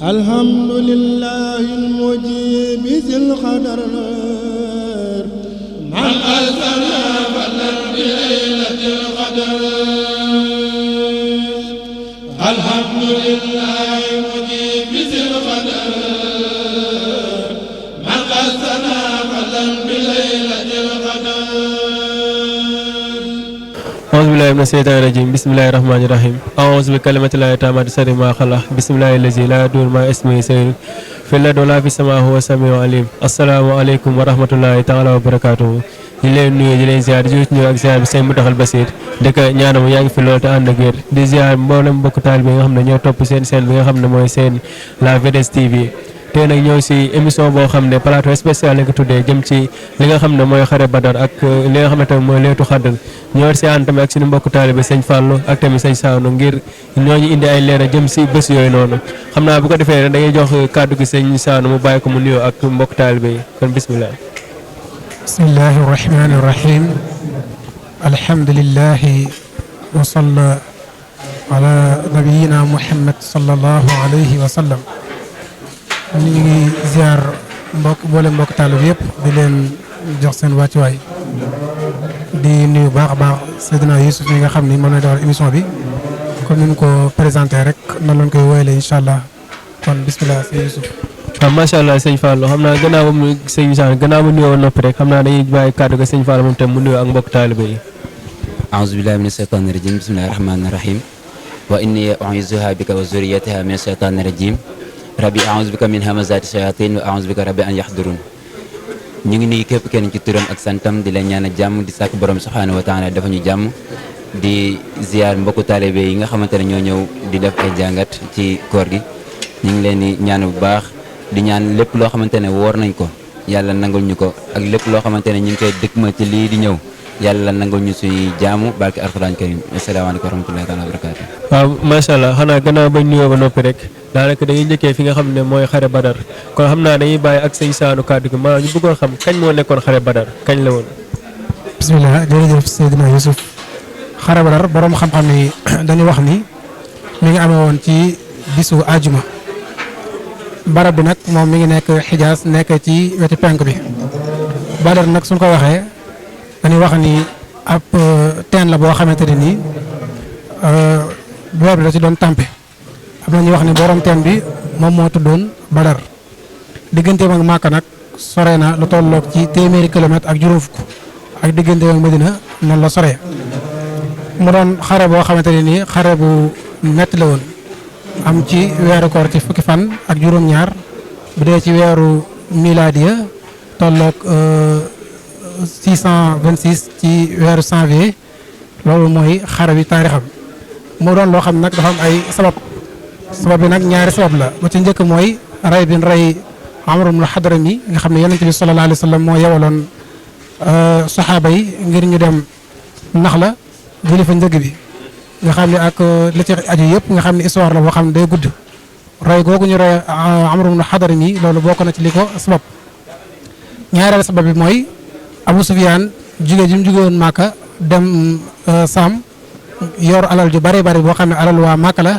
الحمد لله المجيب ذي القدر من أزلنا فلن بليلة القدر الحمد لله المجيب ذي القدر من أزلنا فلن بليلة القدر أعوذ بالله من الشيطان الرجيم بسم الله الرحمن الرحيم أعوذ بكلمة الله التامة شر ما خلق بسم الله الذي لا يضر مع اسمه شيء في الأرض ولا في السماء هو السميع العليم السلام عليكم ورحمة الله تعالى وبركاته ñu leen nuyu di leen ziar di ñu ak ziar bi sëñ Mountakha Bassir di ko ñaanal mu yàgg fi loolu te ànd ak wér di ziar mboolem mbokk taal bi nga xam ne ñoo topp seen chaîne bi nga xam ne mooy seen la VDS TV tey nag ñëw si émission boo xam ne plateau spécial lañ ko tuddee jëm ci li nga xam ne mooy xare Badar ak li nga xam ne tamit mooy leetu xaddal ñëw si ànd tamit ak suñu mbokk taalibe sëñ Fallou ak tamit sëñ Saanou ngir ñooñu indi ay leeral jëm si bés yooyu noonu xam naa bu ko defee rek da ngay jox kàddu gi sëñ Saanou mu bàyyi ko mu nuyoo ak mbokk taalibe yi kon bismillah. bismillahi rahmani rahim alhamdulillahi wa salla ala nabiyina muhammad sallallahu alayhi wa sallam ñu ngi ziar boole mbokk taalib yëpp di leen jox seen wàccuwaay di nuyu baax a baax Seydina Youssouf mi nga xam ni moom la defal émission bi comme ni mu ko présenté rek noonu lañ koy woyalee incha allah kon bismillah sëñ Youssouf. waaw macha allah sëñ Fallou xam naa gannaaw ba mu sëñ Sane gannaaw mu nuyoo noppi rek xam naa dañuy bàyyi kàddu ga sëñ Fallou moom tam mu nuyoo ak mbokk taalibe yi. aouzu billahi mina shaytaani rajim bismillahi rahmaani rahim wa inni u'iizuha bika wa zurriyataha mina shaytaani rajim rabbi aouzu bika min hamazaati shayatin wa aouzu bika rabbi an yahdurun ñu ngi nuyu képp kenn ci turam ak santam di leen ñaan jàmm di sàkk borom subhanahu wa taala dafa ñu jàmm di ziar mbokku taalibe yi nga xamante ne ñoo ñëw di def ay jàngat ci koor gi ñu ngi leen di ñaan bu baax di ñaan lépp loo xamante ne woor nañ ko yàlla nangul ñu ko ak lépp loo xamante ne ñu ngi koy dëkkma ci lii di ñëw yàlla nangul ñu suy jaamu barke alxuraan karim asalaamaaleykum wa rahmatullahi taala wa barakaatu. waaw macha allah xanaa gannaaw bañ nuyoo ba noppi rek daanaka dañuy njëkkee fi nga xam ne mooy xare Badar kon xam naa dañuy bàyyi ak sëñ Saanou kàddu gi maanaam ñu bëggoon xam kañ moo nekkoon xare Badar kañ la woon. bismillah jërëjëf Seydina Youssouf xare Badar borom xam-xam ni dañuy wax ni mi ngi amee woon ci bisu àjjuma barab bi nag moom mi ngi nekk Xijaas nekk ci wetu penk bi Badar nag suñ ko waxee dañuy wax ni ab teen la boo xamante ne nii weer bi da ci doon tàmpe am na ñuy wax ni borom teen bi moom moo tuddoon Badar digganteem ak Màkka nag sore na lu tolloog ci téeméeri kilomètre ak juróom fukk ak digganteem ak Medina noonu la sore mu doon xare boo xamante ne nii xare bu metti la woon am ci weeru koor ci fukki fan ak juróom-ñaar bu dee ci weeru miladiya tolloog 626 ci weeru janvier loolu mooy xare bi taarixam mu doon loo xam nag dafa am ay sabab bi nag ñaari sabab la ba ci njëkk mooy rey bin rey Amr ibn Hadrami nga xam ne yonent bi sallallahu alayhi wa sallam moo yewaloon saxaaba yi ngir ñu dem Naxla jëli fa njëg bi nga xam ne ak li ci aju yëpp nga xam ne histoire la boo xam ne day gudd rey googu ñu rey Amr ibn Hadrami loolu bokk na ci li ko sabab ñaareel sabab bi mooy Abu Sufyaan jóge ji mu jóge woon Màkka dem Saam yor alal ju bari bari boo xam ne alal waa Màkka la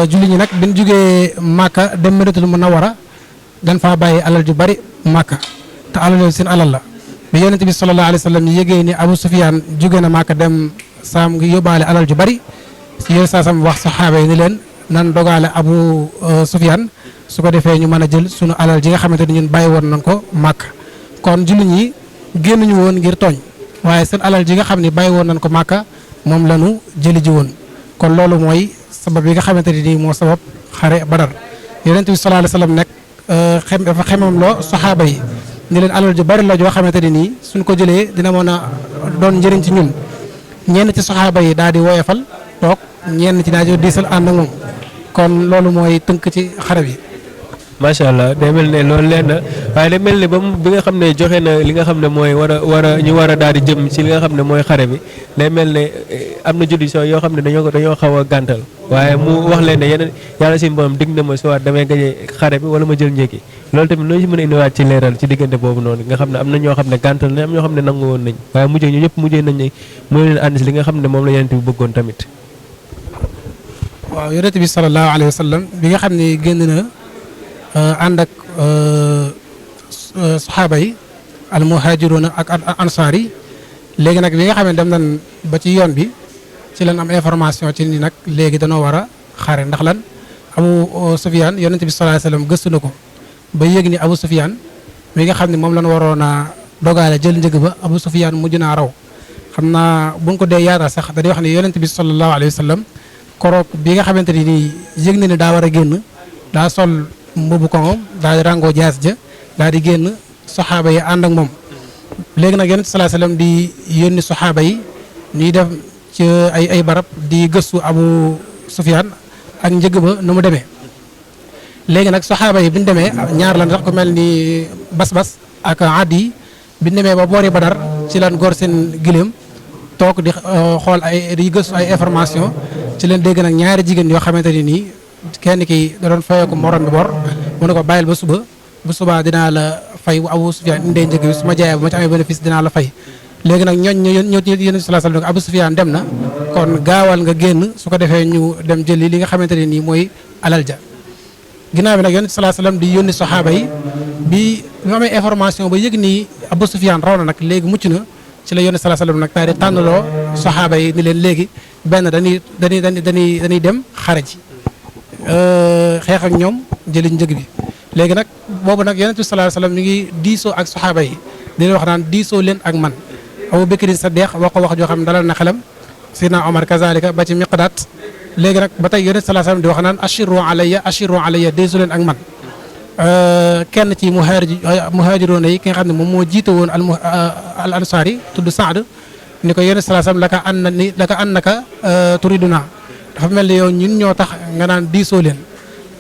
julli ñi nag bi ñu jógee Màkka dem Madinatul Munawwara dañ faa bàyyi alal ju bari Màkka te alal yooyu seen alal la bi Yonent bi sallallahu alayhi wa sallam yëgee ni Abu Sufyaan jóge na Màkka dem Saam ngi yóbbaale alal ju bari si yooyu saa sam wax saxaaba yi ni leen nan dogaale Abu Sufyaan su ko defee ñu mën a jël sunu alal ji nga xamante ni ñun bàyyi woon nañ ko Màkka kon julli ñi génnuñu woon ngir tooñ waaye seen alal ji nga xam ne bàyyi woon nañ ko Màkka moom la ñu jëli ji woon kon loolu mooy sabab yi nga xamante ne nii moo sabab xare Badar Yonent bi sallallahu alayhi wa sallam nekk dafa xemam loo saxaaba yi ni leen alal ju bari la joo xamante ne nii suñ ko jëlee dina mën a doon njëriñ ci ñun ñenn ci saxaaba yi daal di woyefal toog ñenn ci daal di diisal ànd ak moom kon loolu mooy tënk ci xare bi. macha allah day mel ne loolu leen na waaye day mel ne ba bi nga xam ne joxe na li nga xam ne mooy war a daal di jëm ci li nga xam ne mooy xare bi day mel ne am na juddi soo yoo xam ne dañoo xaw a gàntal waaye mu wax leen ne yeneen yàlla si mboom dig na ma soit damay gañe xare bi wala ma jël njëkki loolu tamit loo si mën a indiwaat ci leeral ci diggante boobu noonu nga xam ne am na ñoo xam ne gàntal na am ñoo xam ne nangu woon nañ waaye mujjee ñu ñëpp mujjee nañ ne mooy leen ànd si li nga xam ne moom la yeneen bi bëggoon tamit. waaw yonent bi sallallahu alayhi wa sallam bi nga xam ne génn na ànd ak saxaaba yi al muhaajiruuna ak ansaar yi léegi nag bi nga xam ne dem nañ ba ci yoon bi ci lan am information ci ni nag léegi danoo war a xare ndax lan Abu Sufyaan yonent bi sallallahu alayhi wa sallam gëstu na ko ba yëg ni Abu Sufyaan mi nga xam ne moom lañ waroon a dogaale jël njëg ba Abu Sufyaan mujj naa raw xam naa bu ñu ko dee yaatal sax dañuy wax ne yonent bi sallallahu alayhi wa sallam koroog bi nga xamante ni nii yëg na ne daa war a génn daa sol mbubu koŋom daal di ràngoo jaas ja daal di génn saxaaba yi ànd ak moom léegi nag yonent sallallahu alayhi wa sallam di yónni saxaaba yi ñuy def ci ay barab di gëstu Abu Sufyaan ak njëg ba nu mu demee léegi nag saxaaba yi bi ñu demee ñaar lan sax ku mel ni bas-bas ak aad yi bi ñu demee ba boori Badar ci lan gor seen giléem toog di xool di gëstu ay information ci leen dégg nag ñaari jigéen yoo xamante ni nii kenn ki da doon fayoo ko morom bi bor mu ne ko bàyyil ba suba bu subaa dinaa la fay bu Abu Sufyaan indee njëg bi su ma jaayee bu ma ci amee bénéfice dinaa la fay léegi nag ñooñ ñoo yéen sallallahu alayhi wasallam Abu Sufyaan dem na kon gaawal nga génn su ko defee ñu dem jëli li nga xamante ne nii mooy alal ja ginnaaw bi nag yonent sallallahu alayhi wasallam di yónni saxaaba yi bi mu amee information ba yëg nii Abu Sufyaan raw na nag léegi mucc na ci la yonent sallallahu alayhi wasallam nag daal di tànnaloo saxaaba yi ni leen léegi benn dañuy dem xare ji xeex ak ñoom jëli njëg bi léegi nag boobu nag yonent bi sallallahu alayhi wasallam mi ngi diisoo ak saxaaba yi di leen wax naan diisoo leen ak man Abu Bakr Saddiq wax ko wax joo xam ne dalal na xelam Seydina Omar kazalika ba ci Miqdaat léegi nag ba tey yonent sallallahu alayhi wasallam di wax naan ashiru alayya diisoo leen ak man kenn ci muhaajiroona yi ki nga xam ne moom moo jiite woon al ansaar yi tudd Saad ni ko yonent sallallahu alayhi wasallam laka annaka turiduna dafa mel ni yow ñun ñoo tax nga naan diisoo leen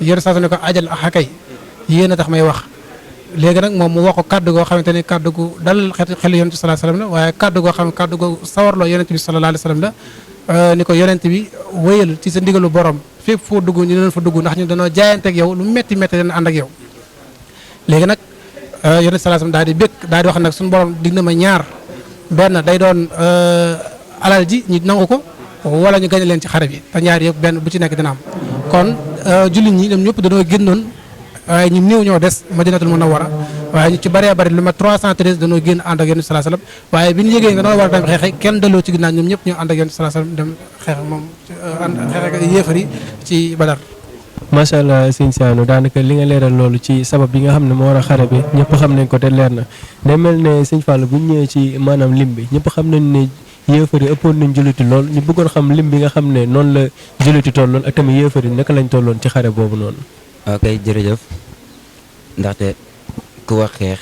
yonent sallallahu alayhi wasallam ne ko ajal axakay yéen a tax may wax léegi nag moom mu wax ko kaddu goo xamante ni kaddu gu dal xel yonent bi sallallahu alayhi wasallam la waaye kaddu goo xam ne kaddu gu sawarloo yonent bi sallallahu alayhi wasallam la ni ko yonent bi wéyal ci sa ndigalu borom fépp foo dugg ñu leen fa dugg ndax ñu dañoo jaayanteeg yow lu metti metti dana ànd ak yow léegi nag yonent sallallahu alayhi wasallam daal di bëgg daal di wax nag suñu borom dig na ma ñaar benn day doon alal ji ñu nangu ko wala ñu gañe leen ci xare bi te ñaar yëpp benn bu ci nekk dina am kon jullit ñi ñoom ñëpp dañoo génnoon waaye ñu néew ñoo des Madinatul Munawwara waaye ñu ci bëree bëri lu ma 313 dañoo génn ànd ak yonent sallallahu alayhi wasallam waaye bi ñu yëgee nga doon war a dem xeex kenn delloo ci ginnaaw ñoom ñëpp ñoo ànd ak yonent sallallahu alayhi wasallam dem xeex moom xeex ak yéefar yi ci Badar. macha allah sëñ Saliou daanaka li nga leeral loolu ci sabab bi nga xam ne moo war a xare bi ñëpp xam nañ ko te leer na day mel ne sëñ Fallou bu ñu ñëwee ci maanaam lim bi ñëpp xam nañ ne yéefar yi ëppoon nañ julliti lool ñu bëggoon xam lim bi nga xam ne noonu la julliti tolloon ak tamit yéefar yi naka lañ tolloon ci xare boobu noonu. ok jërëjëf ndaxte ku wax xeex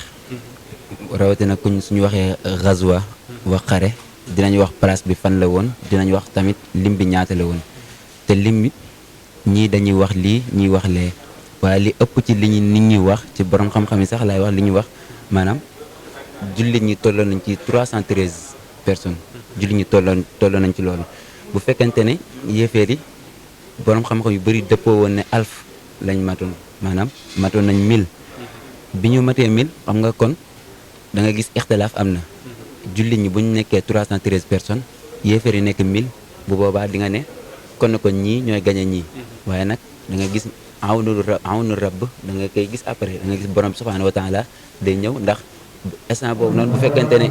rawatina kuñ suñu waxee gazwa wax xare dinañ wax place bi fan la woon dinañ wax tamit lim bi ñaata la woon te lim bi ñii dañuy wax lii ñuy wax lee waaye li ëpp ci li ñu nit ñi wax ci borom xam-xam yi sax laay wax li ñuy wax maanaam jullit ñi tolloon nañ ci 313 personnes jullit ñi tolloon nañ ci loolu bu fekkente ne yéeféer yi borom xam-xam yu bëri dëppoo woon ne alf lañ matoon maanaam matoon nañ 1000 bi ñu matee 1000 xam nga kon da nga gis ixtilaaf am na jullit ñi bu ñu nekkee 313 personnes yéeféer yi nekk 1000 bu boobaa di nga ne kon ñii ñooy gañe ñii waaye nag da nga gis awnu rabb da nga koy gis après da nga gis borom subhanahu wa taala day ñëw ndax instant boobu noonu bu fekkente ne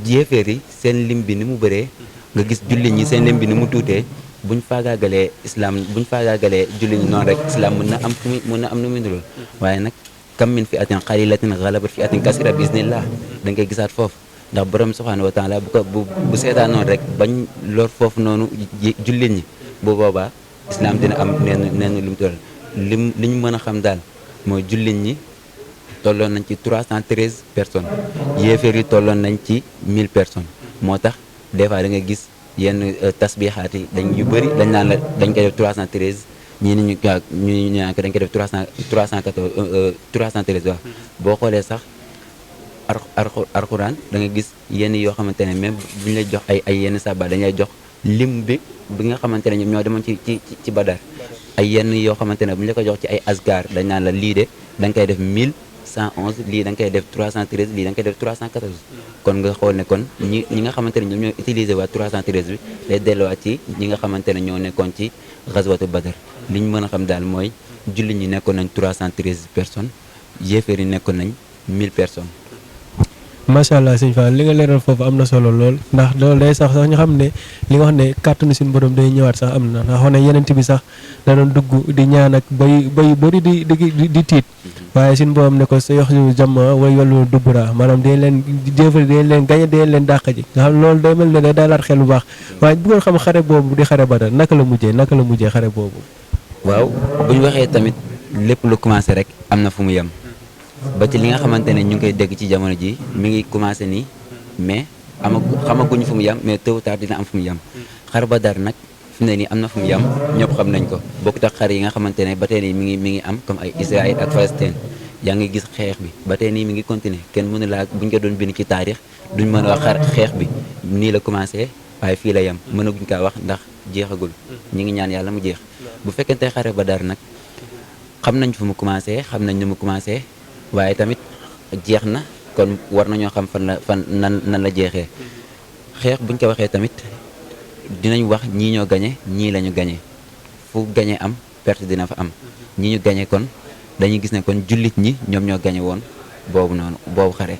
yéeféer yi seen lim bi ni mu bëree nga gis jullit ñi seen lim bi ni mu tuutee buñ faagaagalee islam buñ faagaagalee jullit ñi noonu rek islam mën na am nu muy ndulool waaye nag kam min fi atin qalilatin ghalabat fi atin kasira bi iznillah da nga koy gisaat foofu ndax borom subhanahu wa taala bu seetaan noonu rek bañ lor foofu noonu jullit ñi bu boobaa islam dina am neen lu mu toll li ñu mën a xam daal mooy jullit ñi tolloon nañ ci 313 personnes yéeféer yi tolloon nañ ci 1000 personnes moo tax des fois da nga gis yenn tasbixaat yi yu bëri dañ naan la dañ koy def 313 ñii ni ñu naan ko dañ koy def 313 waaw boo xoolee sax alxuraan da nga gis yenn yoo xamante ne même bu ñu lay jox ay yenn saba dañ lay jox lim bi nga xamante ne ñoom ñoo demoon ci Badar ay yenn yoo xamante ne bu ñu la ko jox ci ay asgar dañ naan la lii de da nga koy def 1000 111 lii da nga koy def 313 lii da nga koy def 314 kon nga xool ne kon ñi nga xamante ne ñoom ñoo utiliser waa 313 bi day delluwaat ci ñi nga xamante ne ñoo nekkoon ci gazwatu Badar li ñu mën a xam daal mooy julli ñi nekkoon nañ 313 personnes yéeféer yi nekkoon nañ 1000 personnes. macha allah sëñ Fall li nga leeral foofu am na solo lool ndax loolu day sax ñu xam ne li nga wax ne kàttanu suñu borom day ñëwaat sax am na ndax wax ne yenent bi sax da doon dugg di ñaan ak bay bëri di tiit waaye suñu borom ne ko sa yox yu jàmm way yollu dubbura maanaam dañ leen jëfal dañ leen gañe dañ leen dàq ji nga xam loolu day mel ne day daalaat xel bu baax waaye bëggoon xam xare boobu di xare Badar naka la mujjee xare boobu. waaw bu ñu waxee tamit lépp lu commencé rek am na fu mu yem ba ci li nga xamante ne ñu ngi koy dégg ci jamono ji mi ngi commencé nii mais xamaguñu fu mu yem mais tôt ou tard dina am fu mu yem xare Badar nag fi mu ne nii am na fu mu yem ñëpp xam nañ ko bokkut ak xare yi nga xamante ne ba tey nii mi ngi am comme ay Israël ak Palestine yaa ngi gis xeex bi ba tey nii mi ngi continuer kenn mënu laa buñ ko doon bind ci taarix duñ mën a wax xeex bi nii la commencé waaye fii la yem mënaguñ kaa wax ndax jeexagul ñi ngi ñaan yàlla mu jeex bu fekkente xare Badar nag xam nañ fu mu commencé xam nañ nu mu commencé waaye tamit jeex na kon war nañoo xam fan nan la jeexee xeex buñ ko waxee tamit dinañ wax ñii ñoo gañe ñii la ñu gañe fu gañe am perte dina fa am ñi ñu gañe kon dañuy gis ne kon jullit ñi ñoom ñoo gañe woon boobu xare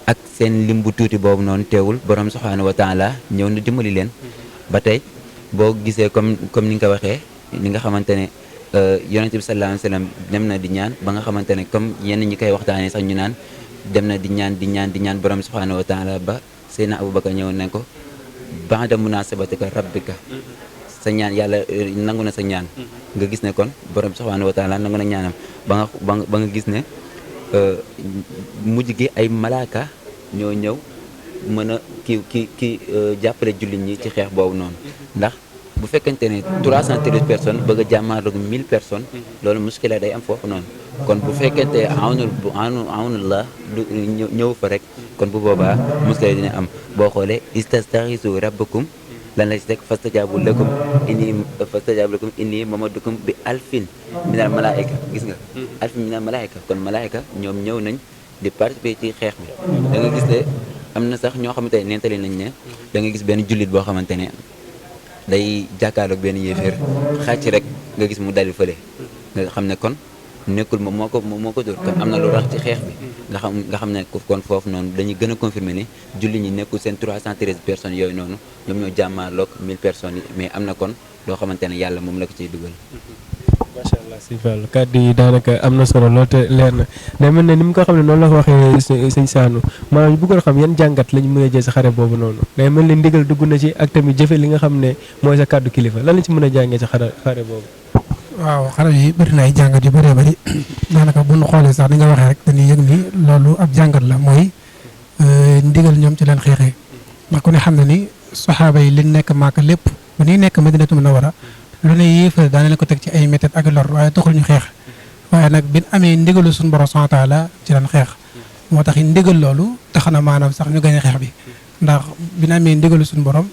ak seen lim bu tuuti boobu noonu teewul borom subhaanahu wa taala ñëw na dimbali leen ba tey boo gisee comme ni nga ko waxee li nga xamante ne yonente bi sallallahu alayhi wa sallam dem na di ñaan ba nga xamante ne comme yenn ñi koy waxtaanee sax ñu naan dem na di ñaan borom subhaanahu wa taala ba Seydina Abubakar ñëw ne ko ba'da munasabatika rabbika sa ñaan yàlla nangu na sa ñaan nga gis ne kon borom subhaanahu wa taala nangu na ñaanam ba nga gis ne mujj gi ay malaaka ñoo ñëw mën a ki jàppale jullit ñi ci xeex boobu noonu ndax bu fekkente ne 313 personnes bëgg a jàmmaarloog 1000 personnes loolu muskila day am foofu noonu kon bu fekkente awnullah du ñëw fa rek kon bu boobaa muskila dina am boo xoolee istastaxisu rabbakum lan la si teg fastajabu lakum inni mamadukum bi alfin minal malaika gis nga alfin minal malaika kon malaika ñoom ñëw nañ di participer ci xeex bi da nga gis ne am na sax ñoo xamante ne neentali nañ ne da nga gis benn jullit boo xamante ne day jàkkaarloog benn yéeféer xàcc rek nga gis mu dali fële nga xam ne kon nekkul moom moo ko dóor kon am na lu rax ci xeex bi nga xam ne kon foofu noonu dañuy gën a confirmer ne julli ñi nekkul seen 313 personnes yooyu noonu ñoom ñoo jàmmaarloog 1000 personnes yi mais am na kon loo xamante ne yàlla moom la ko ciy dugal. macha allah sëñ Fall kàddu yi daanaka am na solo lool te leer na day mel ne ni mu ko xam ne noonu la ko waxee sëñ Sanu maanaam ñu bëggoon xam yan jàngat lañ mën a jël sa xare boobu noonu day mel ne ndigal dugg na ci ak tamit jëfe li nga xam ne mooy sa kàddu kilifa lan la ci mën a jàngee sa xare boobu. waaw xare yi bëri na ay jàngat yu bëree bëri daanaka bu ñu xoolee sax ni nga waxee rek dañuy yëg ni loolu ab jàngat la mooy ndigal ñoom ci leen xeexee ndax ku ne xam ne ni saxaaba yi liñ nekk Màkka lépp bu ñuy nekk Madinatu Munawwara lu ne yéefar daana leen ko teg ci ay méthodes ak lor waaye taxul ñu xeex waaye nag bin amee ndigalu suñu borom subhaanahu wa taala ci leen xeex moo tax ndigal loolu tax na maanaam sax ñu gañ a xeex bi ndax bin amee ndigalu suñu borom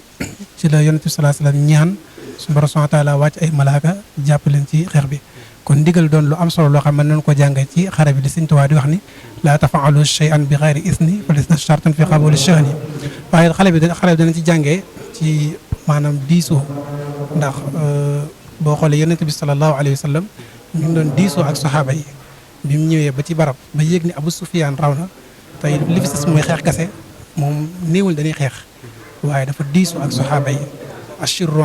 ci la yonent bi sallallahu alayhi wasallam ñaan suñu borom subhaanahu wa taala wàcc ay malaaka jàpp leen ci xeex bi kon ndigal doon lu am solo loo xam ne nañu ko jàngee ci xare bi di Sëñ Tuubaa di wax ni laa tafaalu shay'an bi xayri isni fa lisna shartan fi qabuli sha'ni waaye xale bi dana ci jàngee ci maanaam diisoo ndax boo xoolee yonent bi sallallahu alayhi wa sallam ñu ngi doon diisoo ak saxaaba yi bi mu ñëwee ba ci barab ba yéeg ni Abu Sufyaan raw na tey li fi sës mooy xeex kase moom néewul dañuy xeex waaye dafa diisoo ak saxaaba yi ashirru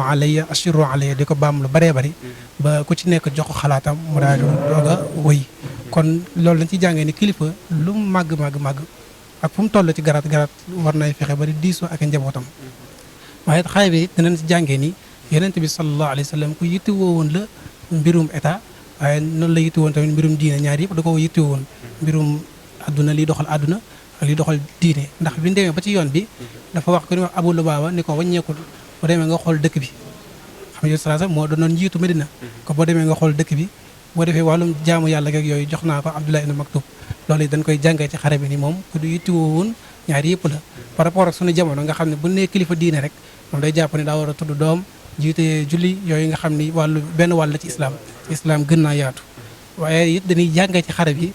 alayya di ko baam lu bëree bëri ba ku ci nekk jox ko xalaatam mu daal di doog a wëy kon loolu dañ ci jàngee ni kilifa lu mu màgg ak fu mu toll ci garaat war nay fexe ba di diisoo ak njabootam waaye xale bi dinañ ci jàngee ni yonent bi sallallahu alayhi wa sallam ku yittewoo woon la mbirum état waaye noonu la yittewoo woon tamit mbirum diine ñaar yëpp da ko yittewoo woon mbirum adduna liy doxal adduna ak liy doxal diine ndax bi ñu demee ba ci yoon bi dafa wax ko ni wax Abu Lubaaba ni ko wàññeekul boo demee nga xool dëkk bi xam nga sallallahu moo doonoon njiitu Medina ko boo demee nga xool dëkk bi boo defee wàllum jaamu yàlla geeg yooyu jox naa ko Abdullah ibn Maktub loolu yi dañ koy jàngee ci xare bi ni moom ku du yittewoo woon ñaar yëpp la par rapport ak suñu jamono nga xam ne bu nee kilifa diine rek moom day jàpp ne daa war a tudd doom jiite julli yooyu nga xam ni benn wàll la ci islam gën naa yaatu waaye it dañuy jàngee ci xare bi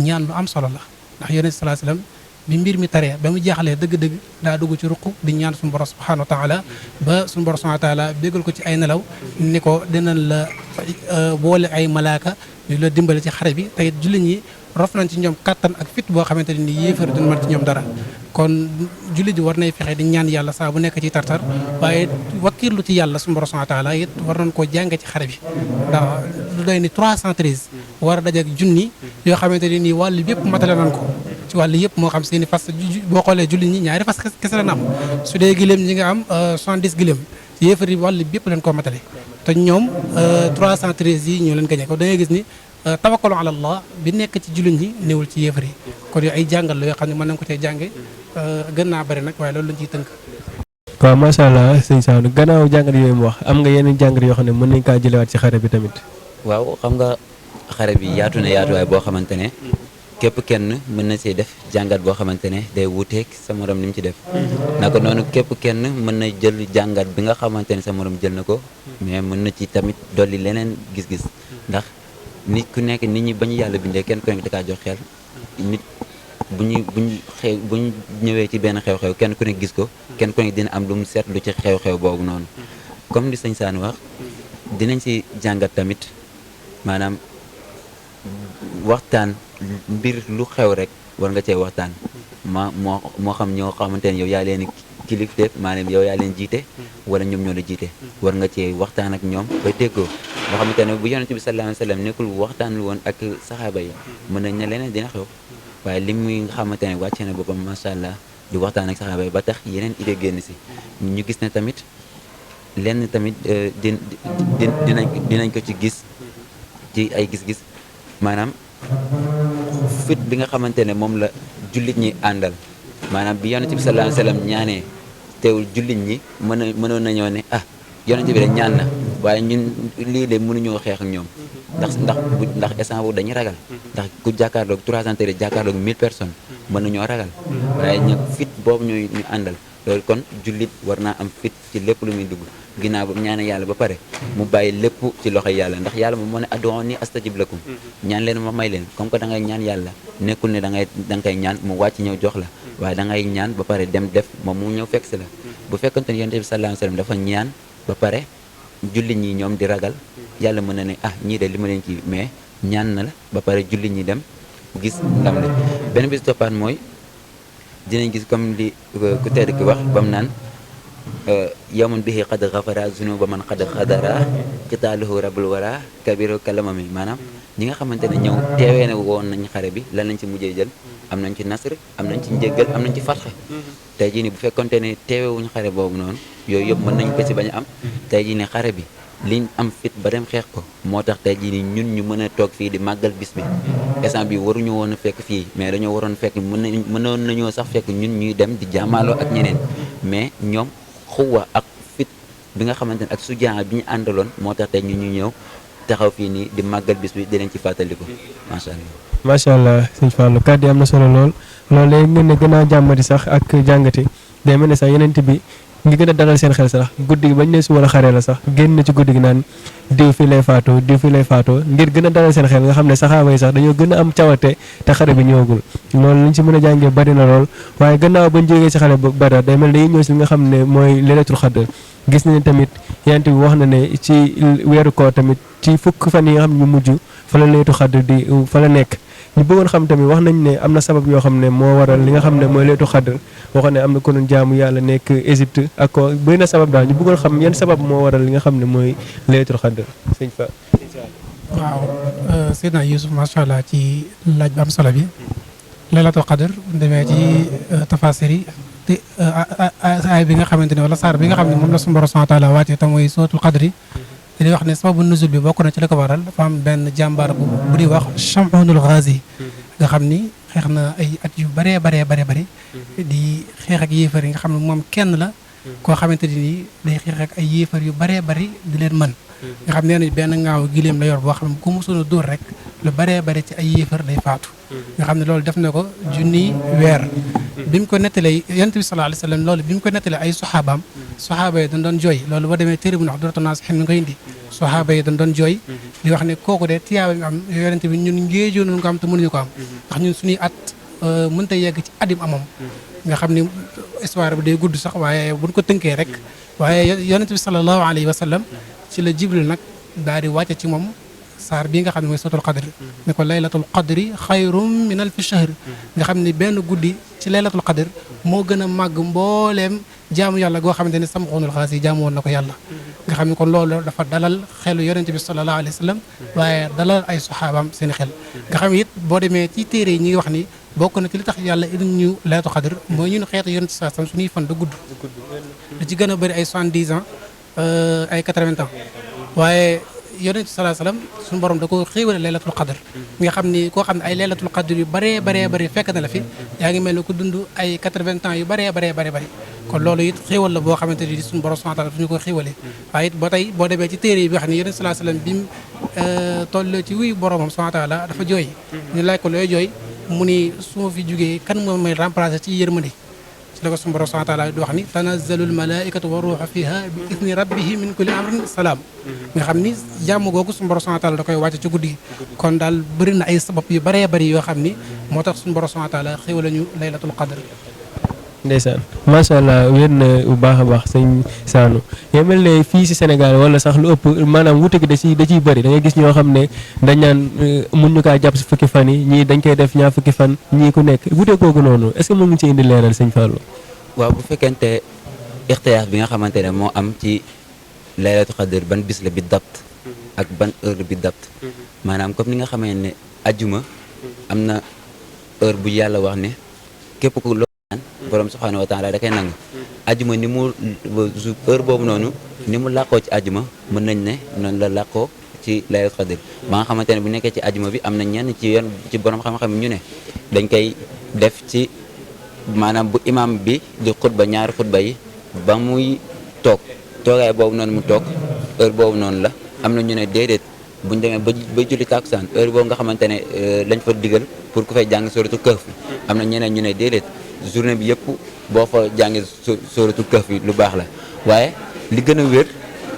ñaan lu am solo la ndax yonent sallallahu alayhi wasallam bi mbir mi taree ba mu jeexalee dëgg-dëgg daa dugg ci ruq di ñaan suñu borom subhanahu wa taala ba suñu borom subhanahu wa taala béggal ko ci ay nelaw ni ko dinañ la boole ay malaaka yu la dimbale ci xare bi te it jullit ñi rof nañ ci ñoom kattan ak fit boo xamante ne ni yéefar duñ mën ci ñoom dara kon jullit ji war nay fexe di ñaan yàlla saa bu nekk ci tartar waaye wakkirlu ci yàlla suñu borom subhanahu wa taala it war nañ koo jànge ci xare bi ndax lu doy ni 313 war a dajeek junni yoo xamante ne nii wàllu yëpp matale nañ ko ci wàllu yëpp moo xam seeni fas boo xoolee jullit ñi ñaari fas kese la am su dee giléem ñi nga am 70 giléem yéefar yi wàllu yëpp leen koo matale te ñoom 313 yi ñoo leen gañe ko da ngay gis ni tawakkalu ala allah bi nekk ci jullit ñi néewul ci yéefar yi kon yooyu ay jàngal la yoo xam ne mën nañ ko cee jànge gën naa bëri nag waaye loolu lañ ciy tënk. waaw macha allah sëñ Saliou gannaaw jàngat yooyu mu wax am nga yeneen jàngat yoo xam ne mën nañ kaa jëlewaat ci xare bi tamit. waaw xam nga xare bi yaatu na yaatuwaay boo xamante ne képp kenn mën na see def jàngat boo xamante ne day wuuteeg sa morom ni mu ci def naka noonu képp kenn mën na jël jàngat bi nga xamante ne sa morom jël na ko mais mën na ci tamit dolli leneen gis-gis ndax nit ku nekk nit ñi bañu yàlla bindee kenn ku nekk da kaa jox xel nit bu ñu ñëwee ci benn xew-xew kenn ku nekk gis ko kenn ku nekk dina am lu mu seetlu ci xew-xew boobu noonu comme li sëñ Sane wax dinañ ci jàngat tamit maanaam waxtaan mbir lu xew rek war nga cee waxtaan moo xam ñoo xamante ne yow yaa leen kilifteef maanaam yow yaa leen jiite wala ñoom ñoo la jiite war nga cee waxtaan ak ñoom ba déggoo nga xamante ne bu yonent bi sallallahu alayhi wa sallam nekkul waxtaan lu woon ak saxaaba yi mën nañ ne leneen dina xew waaye li muy nga xamante ne wàcce na boppam macha allah di waxtaan ak saxaaba yi ba tax yeneen idée génn si ñu gis ne tamit lenn tamit dinañ ko ci gis ci ay gis-gis maanaam fit bi nga xamante ne moom la jullit ñi àndal maanaam bi yonent bi sallallahu alayhi wa sallam ñaanee teewul jullit ñi mënoon nañoo ne yonent bi de ñaan na waaye ñun lii de mënuñoo xeex ak ñoom ndax instant boobu dañuy ragal ndax ku jàkkaarloog 313 jàkkaarloog 1000 personnes mën nañoo ragal waaye ñu fit boobu ñu àndal loolu kon jullit war naa am fit ci lépp lu muy dugg ginnaaw ba ñaane yàlla ba pare mu bàyyi lépp ci loxoy yàlla ndax yàlla moom moo ne ad'uuni astajib lakum ñaan leen ma may leen comme que da ngay ñaan yàlla nekkul ne da nga koy ñaan mu wàcc ñëw jox la waaye da ngay ñaan ba pare dem def moom mu ñëw fekk si la bu fekkante ne yonent bi sallallahu alayhi wa sallam dafa ñaan ba pare jullit ñi ñoom di ragal yàlla mën na ne ñii de li ma leen kii mais ñaan na la ba pare jullit ñi dem gis ndam la benn bis toppaat mooy dinañ gis comme li ku tedd ki wax ba mu naan yawmun bihi qad ghafara zunuba man qad xadara qitaaluhu rabbul wara kabiru kalamami maanaam ñi nga xamante ne ñëw teewee na woon nañ xare bi lan lañ ci mujjee jël am nañ ci nasr am nañ ci njéggal am nañ ci fatxe tey jii ni bu fekkonte ne teewewuñu xare boobu noonu yooyu yëpp mën nañ ko ci bañ a am tey jii ne xare bi liñ am fit ba dem xeex ko moo tax tey jii ni ñun ñu mën a toog fii di màggal bis bi instant bi waruñu woon a fekk fii mais dañoo waroon fekk mënoon nañoo sax fekk ñun ñuy dem di jàmmaaloo ak ñeneen mais ñoom xuwa ak fit bi nga xamante ne ak sujaa bi ñu àndaloon moo tax tey ñu ñëw taxaw fii nii di màggal bis bi di leen ci fàttaliku macha allah. macha allah sëñ Fallou kàddu yi am na solo lool loolu léegi ngeen ne gën a jàmmati sax ak jàngati day mel ne sax yeneen bi ngi gën a dalal seen xel sax guddi gi bañ ne su wala xaree la sax génn na ci guddi gi naan diw fii lay faatoo ngir gën a dalal seen xel nga xam ne saxaaba yi sax dañoo gën a am cawate te xare bi ñëwagul loolu liñ ci mën a jàngee bari na lool waaye gannaaw bañ jógee ci xale ba Badar day mel dañuy ñëw si li nga xam ne mooy laylatul xadr gis nañ tamit yonent bi wax na ne ci weeru koor tamit ci fukk fan yi nga xam ne ñu mujj fa la laylatul xadr di fa la nekk ñu bëggoon xam tamit wax nañ ne am na sabab yoo xam ne moo waral li nga xam ne mooy laylatul xadr waxoon ne am na ko doon jaamu yàlla nekk Égypte ak ko bëri na sabab daal ñu bëggoon xam yan sabab moo waral li nga xam ne mooy laylatul xadr sëñ Fa. waaw Seydina Youssouf macha allah ci laaj bu am solo bi laylatul xadr demee ci tafasir yi te ay bi nga xamante ne wala saar bi nga xam ne moom la suñu borom subhanahu wa taala wàccee te mooy suratul xadri dañuy wax ne sababu nuzul bi bokk na ci la ko waral dafa am benn jàmbaar bu di wax Cham'unul Ghazi nga xam ni xeex na ay at yu bëree di xeex ak yéefar yi nga xam ne moom kenn la koo xamante ni nii day xeex ak ay yéefar yu bëree bëri di leen mën nga xam nee na benn ngaaw giléem la yor boo xam ne ku mosoon a dóor rek lu bëree bëri ci ay yéefar day faatu nga xam ne loolu def na ko junniy weer bi mu ko nettalee yonent bi sallallahu alayhi wa sallam loolu bi mu ko nettalee ay saxaaba yi dañ doon jooy loolu boo demee téere bu ndax Durratun Naasihiin mi ngi koy indi sahaaba yi dañ doon jooy di wax ne kooku de tiyaaba bi am yonente bi ñun ngéejoo nañu ko am te mënuñu ko am ndax ñun suñuy at mënta yegg ci adim amam nga xam ni histoire bi day gudd sax waaye buñ ko tënkee rek waaye yonente bi sallallahu alayhi wa sallam ci la Jibril nag daal di wàcce ci moom saar bii nga xam ne mooy suratul qadr ne ko laylatul qadri xayrum min alfi shahr nga xam ni benn guddi ci laylatul qadr moo gën a màgg mbooleem jaamu yàlla goo xamante ne samxoonul xaas yi jaamu woon na ko yàlla nga xam ne kon loolu dafa dalal xelu yonente bi sallallahu alayhi wa sallam waaye dalal ay saxaabaam seen xel nga xam it boo demee ci téere yi ñi ngi wax ni bokk na ci li tax yàlla indi ñu laylatul qadr mooy ñun xeetu yonente saa sam suñuy fan da gudd da ci gën a bëri ay 70 ans ay 80 ans waaye yonent bi salaa salaam suñu borom da ko xéewale laylatul qadr nga xam ni koo xam ne ay laylatul qadr yu baree fekk na la fi yaa ngi mel ni ku dund ay 80 ans yu baree bëri kon loolu it xéewal la boo xamante ni suñu borom subhanahu wa taala fu ñu ko xéewale waaye it ba tey boo demee ci téere yi bi wax ne yonent salaa salaam bi mu toll ci wuy boromam subhanahu wa taala dafa jooy ñu laaj ko looy jooy mu ni su ma fi jógee kan moo may remplacer ci yërmande ci la ko suñu borom subhanahu wa taala di wax ni tanazzalul malaikatu wa ruuhu fiha bi idni rabbihi min kulli amrin salaam nga xam ni jàmm googu suñu borom subhanahu wa taala da koy wàcce ci guddi gi kon daal bëri na ay sabab yu bëree bëri yoo xam ni moo tax suñu borom subhanahu wa taala xéwal lañu laylatul qadr ndeysaan macha allah wér na bu baax a baax sëñ Sanu yoo mel ne fii si Sénégal wala sax lu ëpp maanaam wute gi da ciy bëri da ngay gis ñoo xam ne dañ naan mun ñu kaa jàpp si fukki fan yi ñii dañ koy def ñaar fukki fan ñii ku nekk wute kooku noonu est ce que mën nga ci indi leeral sëñ Fallou. waaw bu fekkente ixtiyaar bi nga xamante ne moo am ci laylatul qadr ban bis la bi dapt ak ban heure bi dapt maanaam comme ni nga xamee ne ajjuma am na heure bu yàlla wax ne képp ku borom subhanahu wa taala da koy nangu ajuma ni mu heure boobu noonu ni mu làqoo ci ajuma mën nañ ne noonu la làqoo ci laylatul qadr ba nga xamante ne bu nekkee ci ajuma bi am na ñenn ci yoon ci borom xam-xam ñu ne dañ koy def ci maanaam bu imam bi di xutba ñaari xutba yi ba muy toog toogaay boobu noonu mu toog heure boobu noonu la am na ñu ne déedéet buñ demee ba julli takusaan heure boobu nga xamante ne lañ fa digal pour ku fay jàng suratul kahf am na ñeneen ñu ne déedéet journée bi yëpp boo fa jàngee suratul kahf yi lu baax la waaye li gën a wér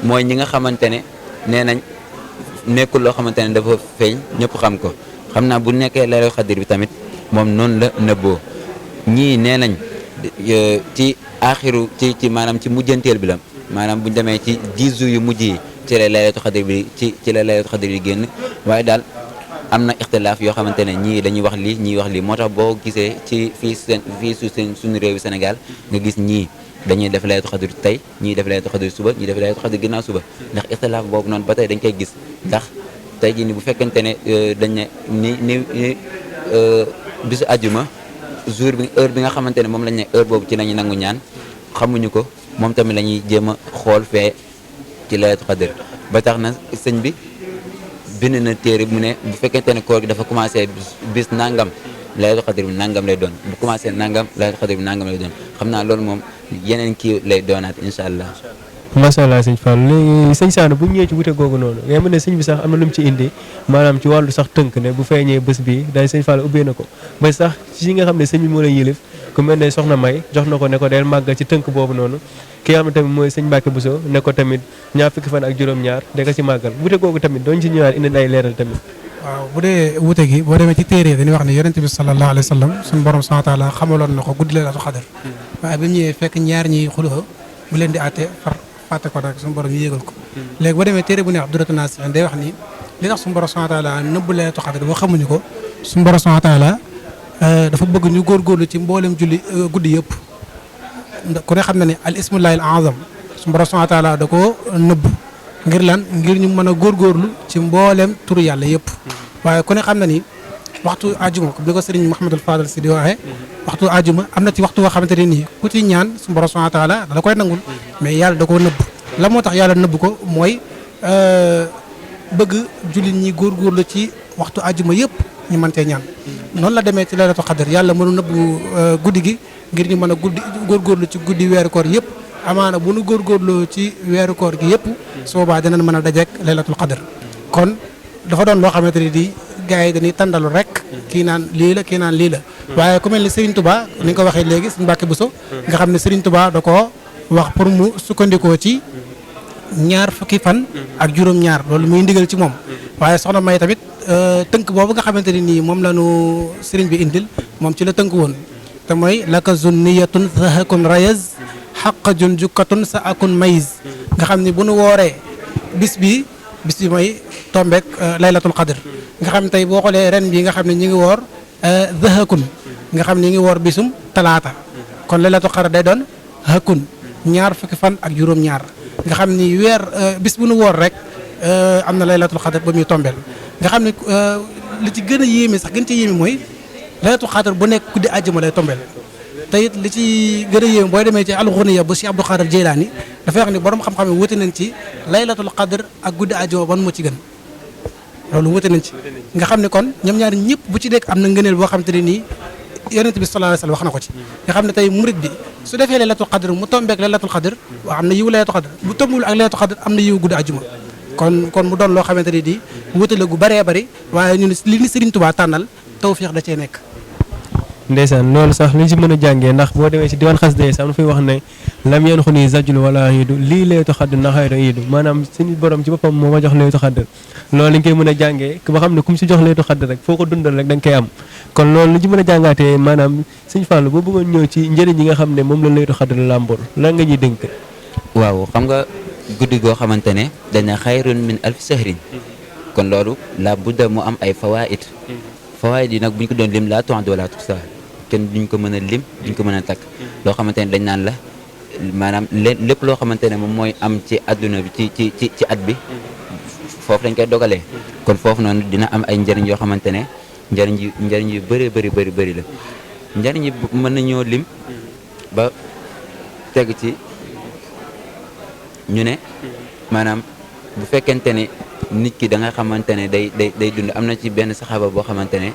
mooy ñi nga xamante ne nee nañ nekkul loo xamante ne dafa feeñ ñëpp xam ko xam naa bu nekkee laylatul qadr bi tamit moom noonu la nëbboo ñii nee nañ ci aaxiru ci maanaam ci mujjanteel bi la maanaam buñ demee ci 10 jours yu mujj yi ci la laylatul qadr bi ci la laylatul qadr yi génn waaye daal am na ixtilaaf yoo xamante ne ñii dañuy wax lii ñii wax lii moo tax boo gisee ci suñu réewu Sénégal nga gis ñii dañuy def laylatul qadr tey ñii def laylatul qadr suba ñii def laylatul qadr ginnaaw suba ndax ixtilaaf boobu noonu ba tey dañ koy gis ndax tey jii ni bu fekkente ne dañ ne ni bisu àjjuma jour bi heure bi nga xamante ne moom lañ ne heure boobu ci lañuy nangu ñaan xamuñu ko moom tamit la ñuy jéem a xool fee ci laylatul qadr ba tax na sëñ bi bind na téere mu ne bu fekkente ne koor gi dafa commencé bis nangam laylatul qadr bi nangam lay doon bu commencé nangam laylatul qadr bi nangam lay doon xam naa loolu moom yeneen kii lay doonaat incha allah. macha allah sëñ Fall léegi sëñ Sanu bu ñu ñëwee ci wute googu noonu nga xam ne sëñ bi sax am na lu mu ci indi maanaam ci wàllu sax tënk ne bu feeñee bés bi daal sëñ Fall ubbee na ko ba sax ci nga xam ne sëñ bi moo lay yëlif ku mel ne soxna May jox na ko ne ko del màggal ci tënk boobu noonu ki nga xam ne tamit mooy sëñ Mbacke Bousso ne ko tamit ñaar fukki fan ak juróom-ñaar de ko ci màggal wute googu tamit doon ci ñëwaat indi ay leeral tamit. waaw bu dee wute gi boo demee ci téere dañuy wax ne yonente bi sallallahu alayhi wa sallam suñu borom subhanahu wa taala xamaloon na ko guddi laylatul qadr waaye bi mu ñëwee fekk ñaar ñi xuloo bu leen di àtte fàtte ko nag suñu borom yéegal ko léegi boo demee téere bu neex Abdurrahman Nasir day wax ni li tax suñu borom subhanahu wa taala nëbb laylatul qadr boo xamuñu ko suñu borom subhanahu wa taala dafa bëgg ñu góorgóorlu ci mboolem julli guddi yëpp ku ne xam na ne al ismullahi al azam suñu borom subhanahu wa taala da ko nëbb ngir lan ngir ñu mën a góorgóorlu ci mboolem turu yàlla yëpp waaye ku ne xam na ni waxtu ajuma comme ni ko sëriñ Mouhamadul Fadal si di waxee waxtu ajuma am na ci waxtu boo xamante ne nii ku ci ñaan suñu borom subhanahu wa taala da la koy nangul mais yàlla da koo nëbb la moo tax yàlla nëbb ko mooy bëgg jullit ñi góorgóorlu ci waxtu ajuma yëpp ñu mën cee ñaan noonu la demee ci laylatul qadr yàlla mënu nëbb guddi gi ngir ñu mën a góorgóorlu ci guddi weeru koor yëpp amaana bu nu góorgóorlu ci weeru koor gi yëpp su boobaa dinañ mën a dajeek laylatul qadr kon dafa doon loo xamante ni di gars yi dañuy tàndalu rek kii naan lii la kii naan lii la waaye ku mel ni Serigne Touba ni nga ko waxee léegi Serigne Mbacke Bousso nga xam ne Serigne Touba da ko wax pour mu sukkandikoo ci ñaar fukki fan ak juróom-ñaar loolu muy ndigal ci moom waaye soxna May tamit tënk boobu nga xamante ne nii moom la ñu sëriñ bi indil moom ci la tënk woon te mooy laka zunniyatun sahakun rayaz xaqa jun jukkatun sa akun mayiz nga xam ni bu nu wooree bis bi mooy tombeek laylatul qadr nga xam ne tey boo xoolee ren bi nga xam ne ñi ngi woor zahakun nga xam ne ñi ngi woor bisum talaata kon laylatul qadr day doon hakun ñaar fukki fan ak juróom-ñaar nga xam ni weer bis bu nu woor rek am na laylatul qadr ba muy tombeel nga xam ne li ci gën a yéeme sax gën ci yéeme mooy laylatul qadr bu nekk guddi àjjuma lay tombeel te it li ci gën a yéeme booy demee ci alxuniya bu Cheikh Abdou Khadir Jeylaani dafay wax ni borom xam-xam yi wuute nañ ci laylatul qadr ak guddi àjjuma ban moo ci gën loolu wuute nañ ci nga xam ne kon ñoom ñaari ñëpp bu ci nekk am na ngëneel boo xam te ne nii yonent bi sallallahu alayhi wasallam wax na ko ci nga xam ne tey murid bi su defee laylatul qadr mu tombeek laylatul qadr waaw am na yiw laylatul qadr bu tombul ak laylatul qadr am na yiw guddi àjjuma kon mu doon loo xamante ne di wuute la gu bëree bëri waaye ñun li ni Serigne Touba tànnal tawfiix da cee nekk. ndeysaan loolu sax li ñu si mën a jàngee ndax boo demee si diwaan xas day sax am na fay wax ne lam yeen xu nii zajul wala yiidu lii laylatul qadr na xayra yiidu maanaam suñu borom ci boppam moo ma jox laylatul qadr loolu lañ koy mën a jàngee ba xam ne ku mu si jox laylatul qadr rek foo ko dundal rek da nga koy am kon loolu li ñu mën a jàngaatee maanaam Sëñ Fallu boo bëggoon ñëw ci njëriñ yi nga xam ne moom la laylatul qadr làmbool lan nga ñuy dénk. waaw xam nga guddi goo xamante ne dana xayrun min alfi sahrin kon loolu la budda mu am ay fawaid fawaid yi nag bu ñu ko doon lim laa tu'addu wala tuhsaa kenn duñ ko mën a lim duñ ko mën a takk loo xamante ne dañ naan la maanaam lépp loo xamante ne moom mooy am ci adduna bi ci at bi foofu lañ koy dogalee kon foofu noonu dina am ay njëriñ yoo xamante ne njëriñ yu bëri la njëriñ yi mën nañoo lim ba teg ci ñu ne maanaam bu fekkente ne nit ki da nga xamante ne day dund am na ci benn saxaaba boo xamante ne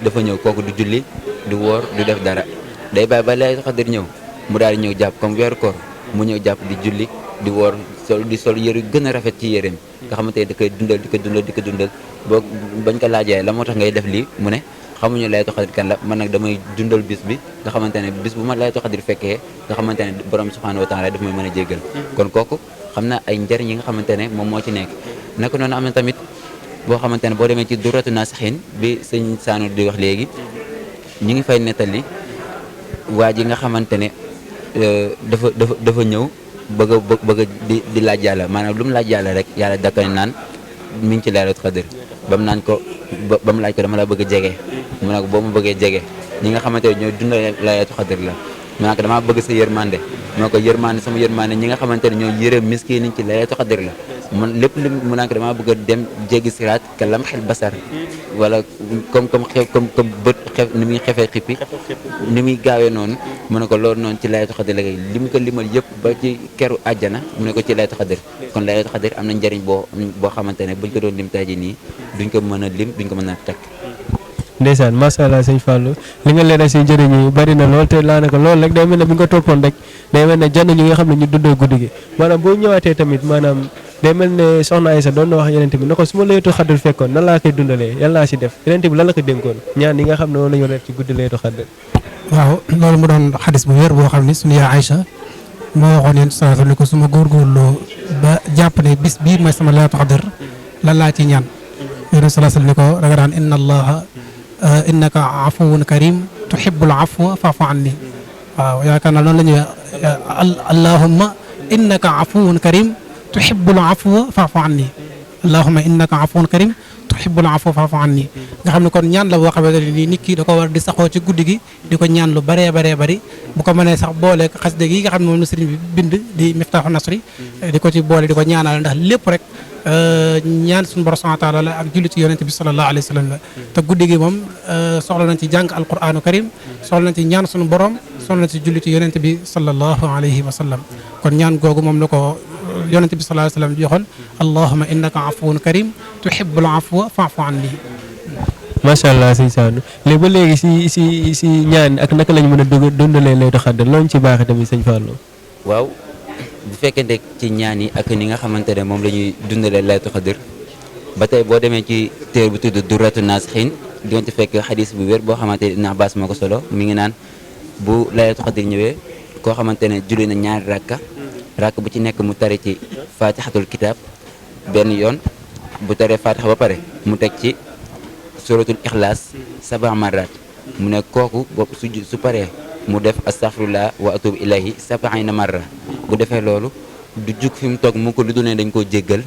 dafa ñëw kooku du julli du woor du def dara day bàyyi ba laylatul qadr ñëw mu daal di ñëw jàpp comme weeru koor mu ñëw jàpp di julli di woor di sol yëre gën a rafet ci yéreem nga xamante ne da koy dundal di ko dundal boo bañ ko laajee la moo tax ngay def lii mu ne xamuñu laylatul qadr kan la man nag damay dundal bis bi nga xamante ne bis bu ma laylatul qadr fekkee nga xamante ne borom subhanahu wa taala daf may mën a jéggal kon kooku xam na ay njëriñ yi nga xamante ne moom moo ci nekk naka noonu am na tamit boo xamante ne boo demee ci duratu naasixiin bi sëñ Saanu di wax léegi ñu ngi fay nettali waa ji nga xamante ne dafa ñëw bëgg a di laaj yàlla maanaam lu mu laaj yàlla rek yàlla dakkal naan mi ngi ci laylatul qadr ba mu naan ko ba mu laaj ko dama la bëgg a jege mu ne ko boo ma bëggee jege ñi nga xamante ne ñooy dundal laylatul qadr la mu ne ko damaa bëgg sa yërmande moo ko yërmande sama yërmande ñi nga xamante ne ñooy yërëm miskin niñ ci laylatul qadr la man lépp li mu naan ko damaa bëgg a dem jéggi siraat ka lam xel basar wala comme bët xef ni muy xefee xippi ni muy gaawee noonu mu ne ko loolu noonu ci laylatul qadr la li mu ko limal yëpp ba ci keru àjjana mu ne ko ci laylatul qadr kon laylatul qadr am na njëriñ boo xamante ne buñ ko doon lim tey jii nii duñ ko mën a lim duñ ko mën a takk. ndeysaan macha allah sëñ Fallou li nga leen si njëriñ yi bari na lool te laanaka loolu rek day mel ne bi nga toppoon rek day mel ne jann ñi nga xam ne ñu dundee guddi gi maanaam boo ñëwaatee tamit maanaam day mel ne soxna Aysa doon na wax yenente bi na ko su ma laylatul qadr fekkoon nan laa koy dundalee yàlla laa si def yenente bi lan la ko dénkoon ñaan yi nga xam ne moom la ñu def ci guddi laylatul qadr. waaw loolu mu doon xadis bu wér boo xam ne suñu yaay Aysa moo waxoon yéen sallallahu alayhi ko su ma góorgóorloo ba jàpp ne bis bii mooy sama laylatul qadr lan laa ci ñaan yéen sallallahu alayhi ko da nga daan inna allaha innaka afuwun karim tuhibbul afwa fa'fu anni waaw yaakaar naa noonu la ñuy allahumma innaka afuwun karim tuhibbul afwa fa'fu anni allahumma innaka afuwun karim tuhibbul afwa fa'fu anni nga xam ne kon ñaan la boo xamante ne nii nit ki da ko war di saxoo ci guddi gi di ko ñaan lu bëree bari bu ko mënee sax boole xasida gi nga xam ne moom la sëriñ bi bind di Miftaahu Nasri di ko ci boole di ko ñaanal ndax lépp rek ñaan suñu borom subhanahu wa taala la ak julli ci yonente bi sallallahu alayhi wa sallam la te guddi gi moom soxla nañ ci jàng alquranu karim soxla nañ ci ñaan suñu borom soxla nañ ci julli ci yonente bi sallallahu alayhi wa sallam kon ñaan googu moom la ko yonente bi sallallahu alayhi wa sallam joxoon allahumma innaka afuwun karim tuhibbul afwa fa'fu anni. macha allah sëñ Saanu léegi ba léegi si ñaan ak naka lañ mën a dundalee laylatul qadr loolu ci baaxee tamit sëñ Fallou. waaw bu fekkente ci ñaan yi ak ni nga xamante ne moom la ñuy dundalee laylatul qadr ba tey boo demee ci téere bu tudd durratu naasixiin di nga ci fekk xadis bu wér boo xamante ne Ibn Abbas moo ko solo mi ngi naan bu laylatul qadr ñëwee koo xamante ne julli na ñaari rakka rakk bu ci nekk mu tari ci fatihatul kitab benn yoon bu taree fatiha ba pare mu teg ci suratul ixlaas 7 marat mu ne kooku bopp su paree mu def astaghfirullah wa atubu ilayhi 70 marra bu defee loolu du jug fi mu toog mu ko lu dul ne dañ koo jéggal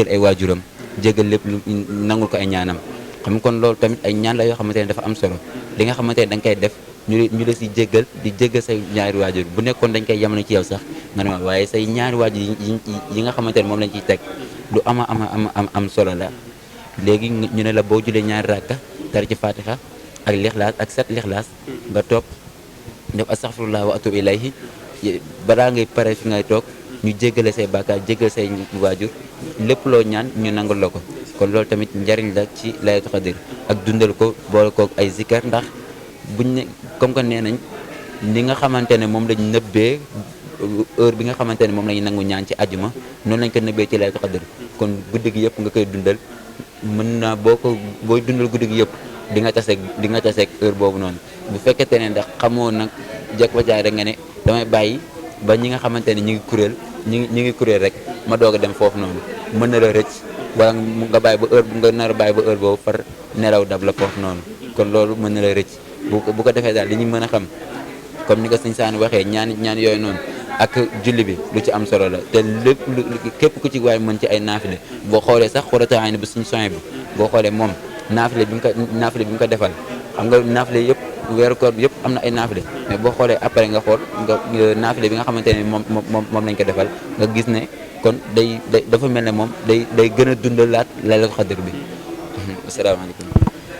ay waajuram jéggal lépp lu nangul ko ay ñaanam xam nga kon loolu tamit ay ñaan la yoo xamante ne dafa am solo li nga xamante ne da nga koy def ñu la si jéggal di jéggal say ñaari waajur bu nekkoon dañ koy yemale ci yow sax nga ne waaye say ñaari waajur yi nga xamante ne moom lañ ciy teg lu am solo la léegi ñu ne la boo julee ñaari rakka tari ci fatiha ak lixlaas ak 7 lixlaas nga toog def astaghfirullah wa atubu ilayhi balaa ngay pare fi ngay toog ñu jéggale say bàkkaar jéggal say waajur lépp loo ñaan ñu nangul la ko kon loolu tamit njariñ la ci laylatul qadr ak dundal ko boole koog ay zikkar ndax buñ ne comme que nee nañ li nga xamante ne moom lañ nëbbee heure bi nga xamante ne moom lañu nangu ñaan ci àjjuma noonu lañ ko nëbbee ci laylatul qadr kon guddi gi yëpp nga koy dundal mën naa booy dundal guddi gi yëpp di nga taseeg heure boobu noonu bu fekkente ne ndax xamoo nag jekk ba jaay rek nga ne damay bàyyi ba ñi nga xamante ne ñi ngi kuréel rek ma doog a dem foofu noonu mën na la rëcc wala nga bàyyi ba heure nga nar a bàyyi ba heure boobu far nelaw dab la foofu noonu kon loolu mën na la rëcc bu ko defee daal li ñu mën a xam comme ni ko sëñ Sane waxee ñaan yooyu noonu ak julli bi lu ci am solo la te lépp képp ku ci waay mën ci ay naafile boo xoolee sax xurata ayni bi suñu soin bi boo xoolee moom naafile bi nga ko defal xam nga naafile yëpp weeru koor bi yëpp am na ay naafile mais boo xoolee après nga xool nga naafile bi nga xamante ne moom lañ ko defal nga gis ne kon day dafa mel ne moom day gën a dundalaat laylatul qadr bi asalaamaaleykum.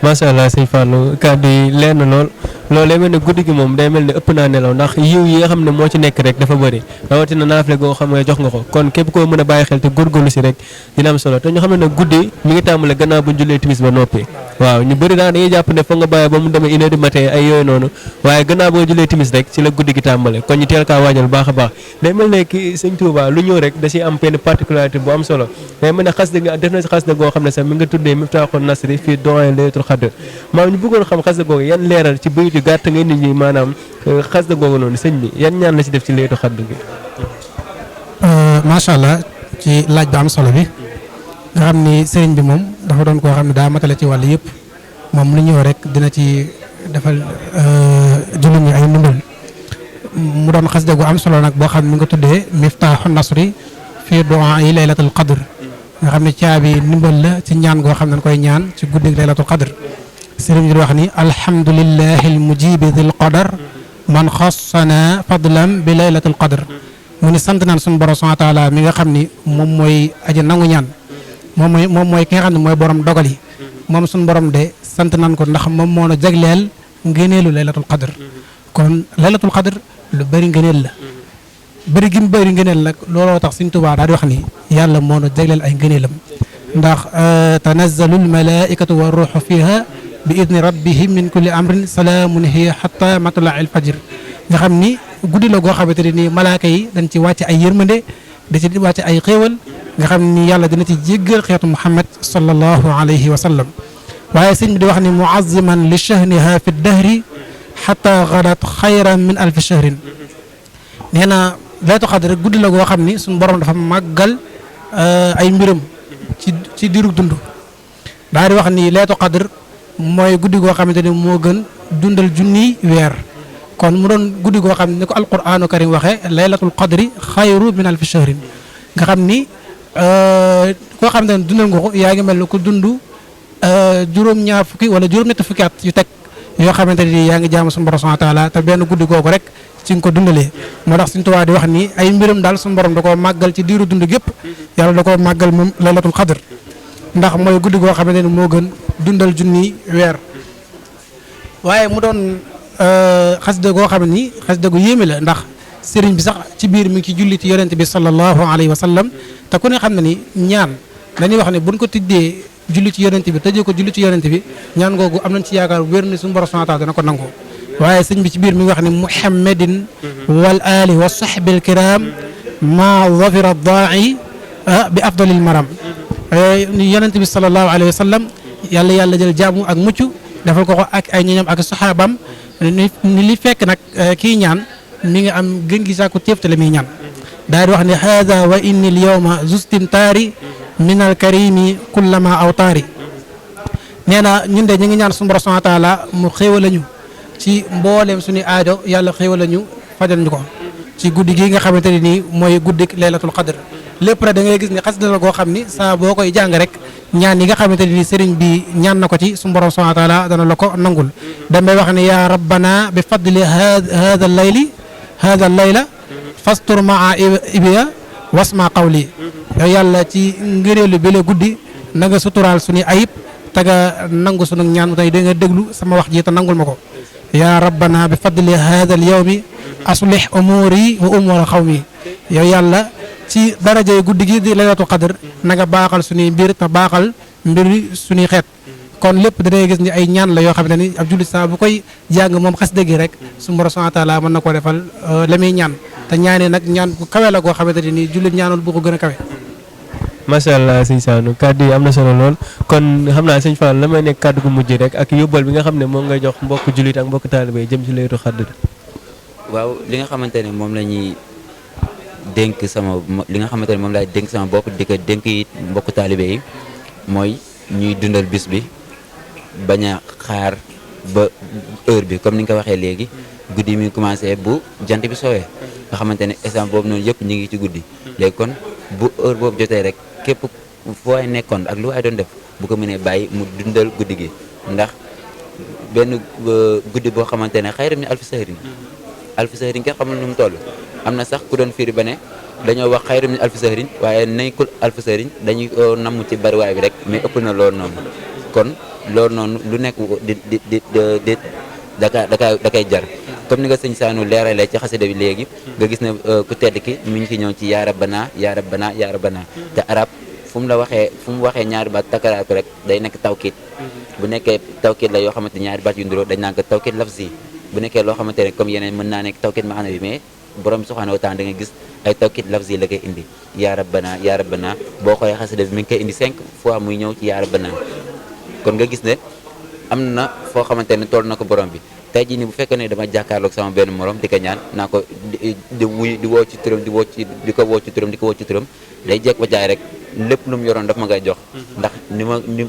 macha allah sëñ Fallou kàddu yi leer na lool loolu day mel ne guddi gi moom day mel ne ëpp naa nelaw ndax yiw yi nga xam ne moo ci nekk rek dafa bëri rawatina naafile goo xam ne jox nga ko kon képp koo mën a bàyyi xel te góorgóorlu si rek dina am solo te ñu xam ne nag guddi mi ngi tàmbale gannaaw bu ñu jullee timis ba noppi waaw ñu bëri daal dañuy jàpp ne foog nga bàyyi ba mu demee 1h du matin ay yooyu noonu waaye gannaaw boo jullee timis rek ci la guddi gi tàmbale kon ñu teel kaa waajal baax a baax day mel ne ki sëñ Touba lu ñëw rek da ciy am benn particularité bu am solo day mel ne xasida def na si xasida goo xam ne sax mi nga tuddee Miftaaxul Nasri fii doyen laylatul qadr maam ñu bëggoon xam xasida googu yan leeral ci bayit yu gàtt ngay nit ñi maanaam xasida googu noonu sëñ bi yan ñaan la ci def ci laylatul qadr gi. macha allah ci laaj ba am solo bi nga xam ni sëriñ bi moom dafa doon koo xam ne daa matale ci wàll yëpp moom lu ñëw rek dina ci defal jullit ñi ay ndimbal mu doon xasida gu am solo nag boo xam ne mi nga tuddee Miftaaxul Nasri fii du'aa yi laylatul qadr nga xam ne caabi ndimbal la ci ñaan goo xam ne dañ koy ñaan ci guddi laylatul qadr sëriñ bi di wax ni alhamdulillahi almujibi dil qadar man xassana fadlan bi laylatul qadr mu ni sant naan suñu borom subhanahu wa taala mi nga xam ni moom mooy aji nangu ñaan moom mooy ki nga xam ne mooy borom dogal yi moom suñu borom de sant naan ko ndax moom moo na jagleel ngëneelu laylatul qadr kon laylatul qadr lu bëri ngëneel la bëri gi mu bëri ngëneel nag looloo tax Sëriñ Tuubaa daal di wax ni yàlla moo na jagleel ay ngëneelam ndax tanazzalul malaikatu wa ruuxu fiha bi idni rabbihim min kulli amrin salaamun hiya hatta matla'il fajr nga xam ni guddi la goo xamante ne nii malaaka yi dañ ci wàcce ay yërmande da ci wàcce ay xéewal nga xam ni yàlla dina ci jéggal xeetu Muhammad sallallahu alayhi wa sallam waaye sëñ bi di wax ni muazziman li shahniha fi dahri hatta ghadat xayran min alfi shahrin nee na laylatul qadr guddi la goo xam ni suñu borom dafa màggal ay mbiram ci diiru dund daal di wax ni laylatul qadr mooy guddi goo xamante ni moo gën dundal junniy weer kon mu doon guddi goo xam ne ni ko alquranu karim waxee laylatul qadri xayru min alfi shahrin nga xam ni koo xamante ne dundal nga ko yaa ngi mel ni ku dund juróom-ñaar fukki wala juróom-ñetti fukki at yu teg yoo xamante ni yaa ngi jaamu suñu borom subhanahu wa taala te benn guddi googu rek ci nga ko dundalee moo tax Sëriñ Tuubaa di wax ni ay mbiram daal suñu borom da koo màggal ci diiru dund gépp yàlla da koo màggal moom laylatul qadr ndax mooy guddi goo xamante ni moo gën dundal junni weer waaye mu doon xasida goo xam ni xasida gu yéeme la ndax sëriñ bi sax ci biir mi ngi ci julli ci yonent bi sallallahu alayhi wa sallam te ku ne xam na ni ñaan dañuy wax ne buñ ko tuddee julli ci yonent bi tëjee ko julli ci yonent bi ñaan googu am nañ ci yaakaar wér ni suñu borom subhanahu wa taala dana ko nangu waaye sëñ bi ci biir mi ngi wax ne muhammadin wal ali wa sahbil kiram ma zafira daai bi afdalil maram yonent bi sallallahu alayhi wa sallam yàlla jël jaamu ak mucc defal ko ak ay ñoñam ak saxaabam ni li fekk nag kii ñaan mi ngi am gën gi sàkku téef te la muy ñaan daal di wax ne haada wa inni l yawma zustimtaari min al karimi kullama awtaari nee na ñun de ñu ngi ñaan suñu borom subhanahu wa taala mu xéewal lañu ci mbooleem suñu aajo yàlla xéewal lañu fajal ñu ko ci guddi gi nga xamante ne nii mooy guddik laylatul qadr lépp rek da ngay gis ni xasida la goo xam ni saa boo koy jàng rek ñaan yi nga xamante ne nii sëriñ bi ñaan na ko ci suñu borom subhanahu wa taala dana la ko nangul damay wax ne yaa rabbana bi fadli hada layla fastur maa ibiya wasma qawli yow yàlla ci ngëneelu bi la guddi na nga suturaal suñu ayib te nga nangu sunu ñaan tey da nga déglu sama wax ji te nangul ma ko yaa rabbana bi fadli hada al yawmi aslih umuri wa umura xawmi yow yàlla ci darajey guddi gi di laylatul qadr na nga baaxal suñuy mbir te baaxal mbiri suñuy xeet kon lépp dangay gis ni ay ñaan la yoo xam ne ni ab jullit saa bu koy jàng moom xas dëgg rek suñu borom subhanahu wa taala mën na koo defal la muy ñaan te ñaanee nag ñaan ku kawe la goo xamante ne nii jullit ñaanul bu ko gën a kawe. macha allah sëñ Saanou kàddu yi am na solo lool kon xam naa sëñ Fall la may nekk kàddu gu mujj rek ak yóbbal bi nga xam ne moom ngay jox mbokk jullit ak mbokk taalibe yi jëm ci laylatul qadr. waaw li nga xamante ne moom la ñuy dénk li nga xamante ne moom laay dénk sama bopp di ko dénk it mbokk taalibe yi mooy ñuy dundal bis bi bañ a xaar ba heure bi comme ni nga ko waxee léegi guddi mi commencé bu jant bi soowee nga xamante ne instant boobu noonu yëpp ñu ngi ci guddi léegi kon bu heure boobu jotee rek képp fu waay nekkoon ak lu waay doon def bu ko mënee bàyyi mu dundal guddi gi ndax benn guddi boo xamante ne xayram ni alfi sahrin kenn xamul nu mu toll am na sax ku doon firi ba ne dañoo wax xayram ni alfi sahrin waaye nekkul alfi sahrin dañuy namm ci bariwaay bi rek mais ëpp na loolu noonu kon loolu noonu lu nekk di da kay jar comme ni nga sëñ Saanou leeralee ci xasida bi léegi nga gis ne ku tedd ki mi ngi ci ñëw ci yaa rabbana yaa rabbana yaa rabbana te arab fu mu waxee ñaari baat takaraatu rek day nekk tawkiit bu nekkee tawkiit la yoo xamante ñaari baat yu nduroo dañ naan ko tawkiit lafzi bu nekkee loo xamante ne comme yeneen mën naa nekk tawkiit maana bi mais borom bi subhanahu wa taala da nga gis ay tawkiit lafzi la koy indi yaa rabbana boo xoolee xasida bi mi ngi koy indi 5 fois muy ñëw ci yaa rabbana kon nga gis ne am na foo xamante ne toll na ko borom bi tey jii nii bu fekkee ne dama jàkkaarloog sama benn morom di ko ñaan naa ko di woo ci turam di ko woo ci turam day jekk ba jaay rek lépp lu mu yoroon daf ma ngay jox ndax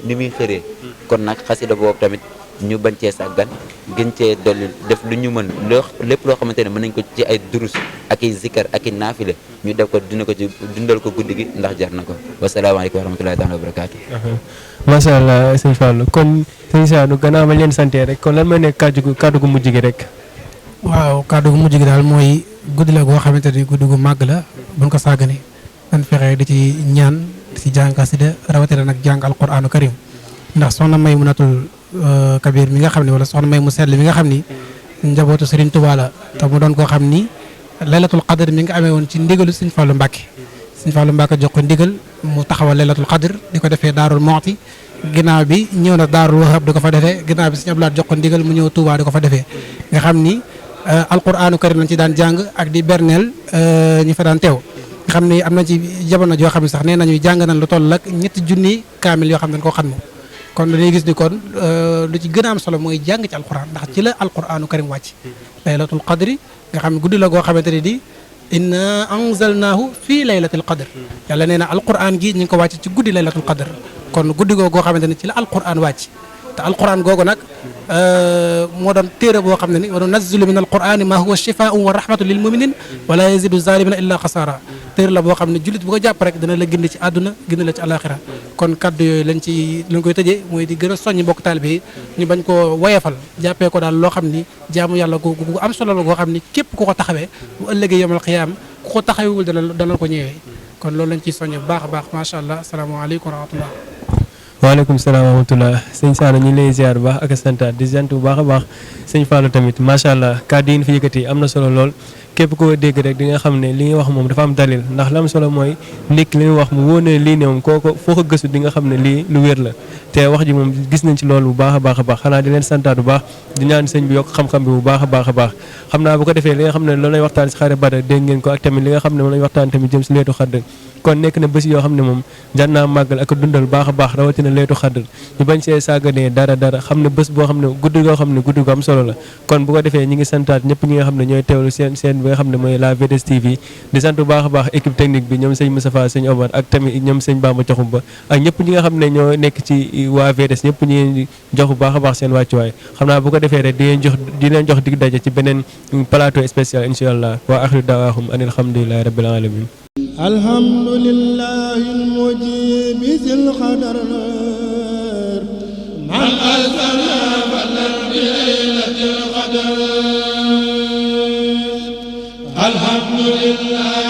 ni muy xëree kon nag xasida boobu tamit ñu bañ cee sàggan gën cee dolli def lu ñu mën lépp loo xamante ne mën nañ ko ci ay durus ak i zikkar ak i naafila ñu def ko dina ko ci dundal ko guddi gi ndax jar na ko wasalaamaaleykum wa rahmatullahi taala wa barakaatu. macha allah sëñ Fallou kon sëñ Saanou gannaaw ma leen santee rek kon lan may nekk kàddu gu mujj gi rek. waaw kàddu gu mujj gi daal mooy guddi la goo xamante ni guddi gu màgg la buñ ko sàggane dañ fexe di ci ñaan di ci jàng xasida rawatina nag jàng alquranu karim ndax soxna Maymunatul Kabir mi nga xam ne wala soxna May mu sell mi nga xam ni njabootu Serigne Touba la te mu doon koo xam ni laylatul qadr mi nga amee woon ci ndigalu Serigne Fallou Mbacke Serigne Fallou Mbacke jox ko ndigal mu taxawal laylatul qadr di ko defee Daarul Muxti ginnaaw bi ñëw na Daarul Wahab di ko fa defee ginnaaw bi Serigne Abdoulaye jox ko ndigal mu ñëw Touba di ko fa defee nga xam ni alquranu karim lañ ci daan jàng ak di berneel ñi fa daan teew nga xam ni am na ci jamono joo xam ne sax nee nañuy jàng nañ lu toll ak 3 junni kaamil yoo xam ne dañ koo xam kon dañuy gis ni kon lu ci gën a am solo mooy jàng ci alquran ndax ci la alquranu karim wàcc laylatul qadri nga xam ne guddi la goo xamante ne di inna anzalnaahu fii laylatil qadr yàlla nee na alquran gi ñu ngi ko wàcc ci guddi laylatul qadr kon guddi goo xamante ne ci la alquran wàcc te alquran googu nag moo doon téere boo xam ne ni wa nunazzilu min alqurani ma huwa shifaa'un wa rahmatun lil muminin wala yazidu zalimina illa xasaara téere la boo xam ne jullit bu ko jàpp rek dana la gindi ci àdduna gindi la ci alaxira kon kaddu yooyu lañ koy tëjee mooy di gën a soññ mbokk taalibe yi ñu bañ ko woyefal jàppee ko daal loo xam ni jaamu yàlla gu am solo la goo xam ni képp ku ko taxawee bu ëllëgee yomal xiyaam ku ko taxawewul dana ko ñëwee kon loolu lañ ciy soññ bu baax a baax macha allah asalaamaaleykum wa rahmatullah. waaleykum salaam wa rahmatulah sëñ Saanou ñu ngi lay ziar bu baax ak santaat di sant bu baax a baax sëñ Fallou tamit macha allah kàddu yi ñu fi yëkkati am na solo lool képp koo dégg rek di nga xam ne li nga wax moom dafa am dalil ndax la am solo mooy nit ki li muy wax mu wóor ne lii ne moom kooko foo ko gëstu di nga xam ne lii lu wér la te wax ji moom gis nañ ci loolu bu baax a baax a baax xanaa di leen santaat bu baax di ñaan sëñ bi yokk xam-xam bi bu baax a baax a baax xam naa bu ko defee li nga xam ne loolu lay waxtaan si xare Badar dégg ngeen ko ak tamit li nga xam ne moom lañ waxtaan tamit jëm si leetu xadd kon nekk na bés yoo xam ne moom jar naa màggal ak dundal baax a baax rawatina leetu xadd ñu bañ see sàgganee dara xam ne bés boo xam ne guddi goo xam ne guddi gu am solo la kon bu ko defee ñi ngi santaat ñëpp ñi nga xam ne ñooy teewlu seen bi nga xam ne mooy la VDS TV di sant bu baax a baax équipe technique bi ñoom sëñ Moustapha sëñ Omar ak tamit ñoom sëñ Bamba Coxumba ak ñëpp ñi nga xam ne ñoo nekk ci waa VDS ñëpp ñu jox bu baax a baax seen wàccuwaay xam naa bu ko defee rek di leen jox dig daje ci beneen plateau spécial incha allah wa axiru dawaahum an alhamdulillahi rabbil alamin alhamdulillahi almujib zil qadar man azala balan bi laylatil qadar alhamdulillah